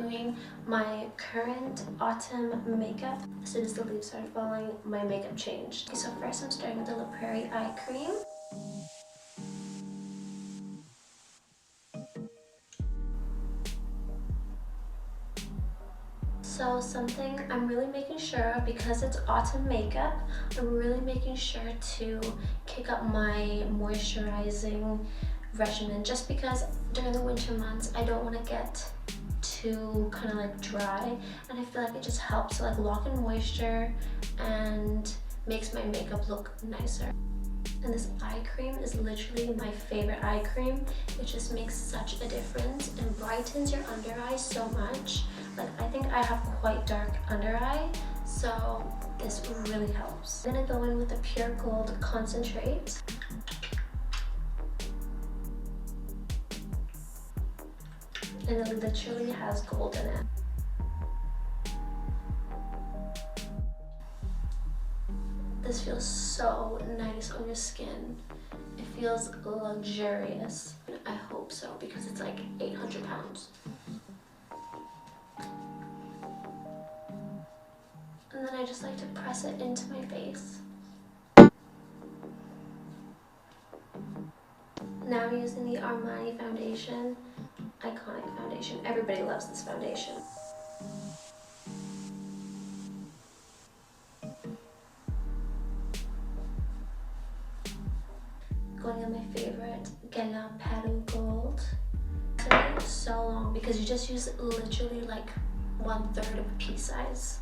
doing my current autumn makeup. As soon as the leaves started falling, my makeup changed. Okay, so first I'm starting with the La Prairie eye cream. So something I'm really making sure of, because it's autumn makeup, I'm really making sure to kick up my moisturizing regimen, just because during the winter months I don't want to get too kind of like dry, and I feel like it just helps to like lock in moisture and makes my makeup look nicer. And this eye cream is literally my favorite eye cream. It just makes such a difference and brightens your under eye so much. Like, I think I have quite dark under eye, so this really helps. I'm gonna go in with the Pure Gold concentrate. And it literally has gold in it. This feels so nice on your skin. It feels luxurious. I hope so, because it's like 800 pounds. And then I just like to press it into my face. Now I'm using the Armani foundation. Iconic foundation. Everybody loves this foundation. Going on my favorite Gala Petal Gold. It takes so long because you just use literally like 1/3 of a pea size,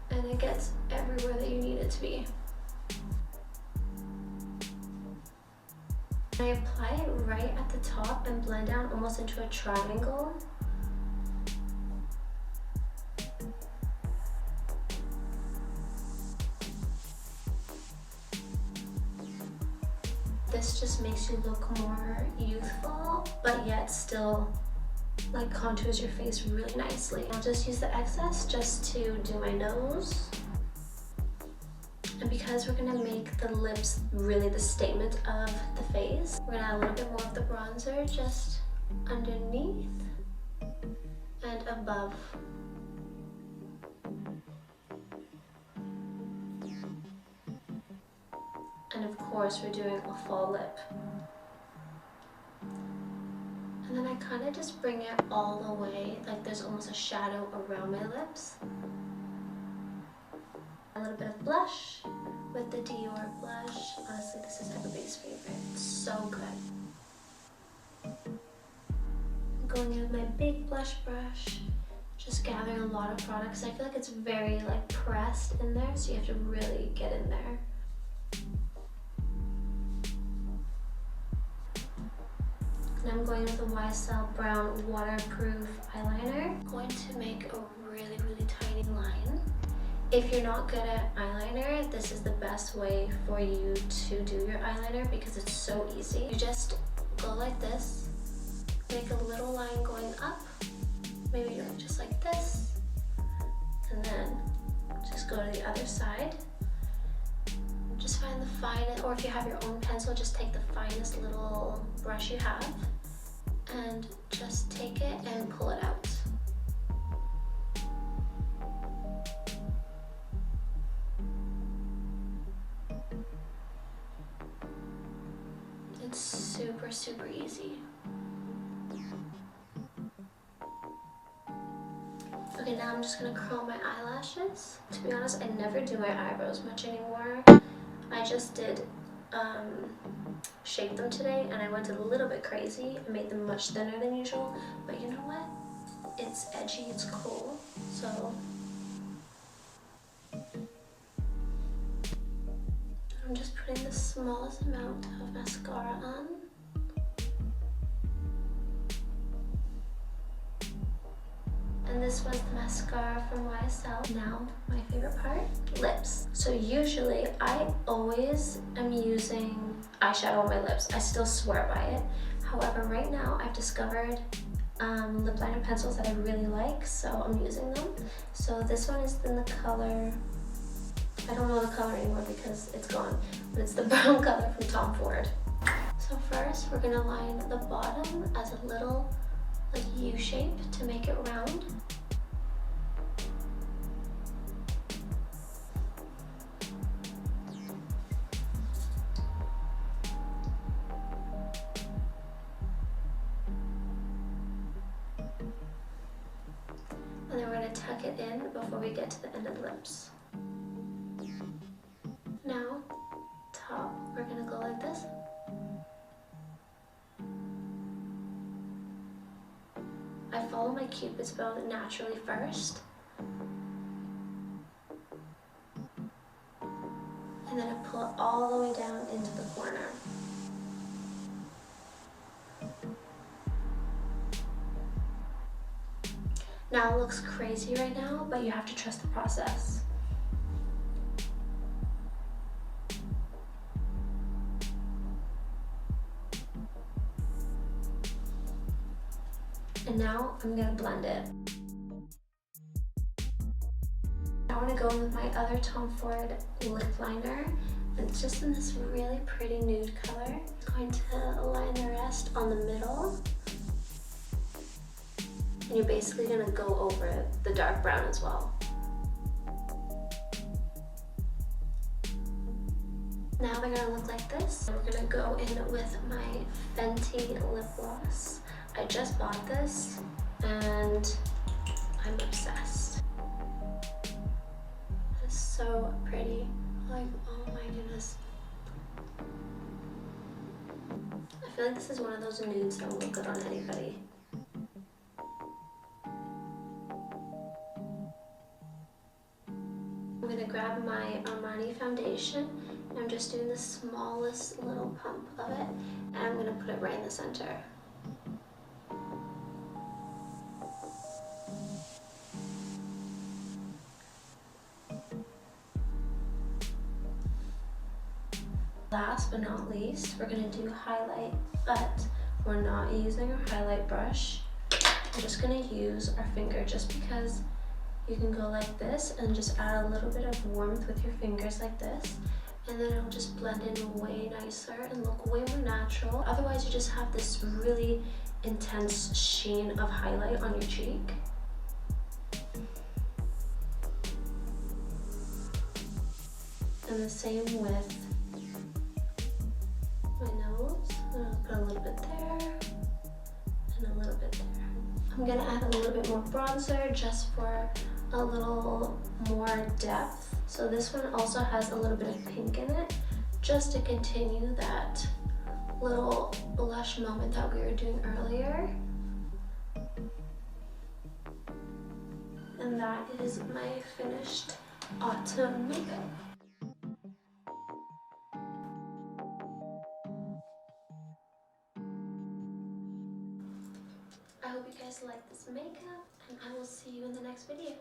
and it gets everywhere that you need it to be. I apply it right at the top and blend down almost into a triangle. This just makes you look more youthful, but yet still like contours your face really nicely. I'll just use the excess just to do my nose. And because we're gonna make the lips really the statement of the face, we're gonna add a little bit more of the bronzer just underneath and above. And of course, we're doing a fall lip. And then I kind of just bring it all the way, like there's almost a shadow around my lips. A little bit of blush with the Dior blush. Honestly, this is everybody's favorite. It's so good. Going in with my big blush brush, just gathering a lot of products. I feel like it's very like pressed in there, so you have to really get in there. And I'm going with the YSL Brown Waterproof Eyeliner. I'm going to make a really, really tiny line. If you're not good at eyeliner, this is the best way for you to do your eyeliner because it's so easy. You just go like this, make a little line going up, maybe just like this, and then just go to the other side. Just find the finest, or if you have your own pencil, just take the finest little brush you have and just take it and pull it out. It's super, super easy. Okay, now I'm just gonna curl my eyelashes. To be honest, I never do my eyebrows much anymore. I just did shape them today, and I went a little bit crazy and made them much thinner than usual. But you know what? It's edgy, it's cool. So I'm just putting the smallest amount of mascara on. And this was the mascara from YSL. Now, my favorite part, lips. So usually, I always am using eyeshadow on my lips. I still swear by it. However, right now, I've discovered lip liner pencils that I really like, so I'm using them. So this one is in the color, I don't know the color anymore because it's gone, but it's the brown color from Tom Ford. So first, we're gonna line the bottom as a little a U shape to make it round. And then we're going to tuck it in before we get to the end of the lips. Now, top, we're going to go like this. I follow my Cupid's bow naturally first. And then I pull it all the way down into the corner. Now it looks crazy right now, but you have to trust the process. And now I'm gonna blend it. I wanna go in with my other Tom Ford lip liner. And it's just in this really pretty nude color. I'm going to line the rest on the middle. And you're basically gonna go over the dark brown as well. Now they're gonna look like this. We're gonna go in with my Fenty lip gloss. I just bought this and I'm obsessed. It's so pretty. Like, oh my goodness. I feel like this is one of those nudes that will look good on anybody. I'm gonna grab my Armani foundation and I'm just doing the smallest little pump of it and I'm gonna put it right in the center. Last but not least, we're gonna do highlight, but we're not using our highlight brush. We're just gonna use our finger just because you can go like this and just add a little bit of warmth with your fingers like this, and then it'll just blend in way nicer and look way more natural. Otherwise, you just have this really intense sheen of highlight on your cheek. And the same with my nose. I'll put a little bit there and a little bit there. I'm gonna add a little bit more bronzer just for a little more depth. So this one also has a little bit of pink in it, just to continue that little blush moment that we were doing earlier. And that is my finished autumn makeup. I hope you guys like this makeup, and I will see you in the next video.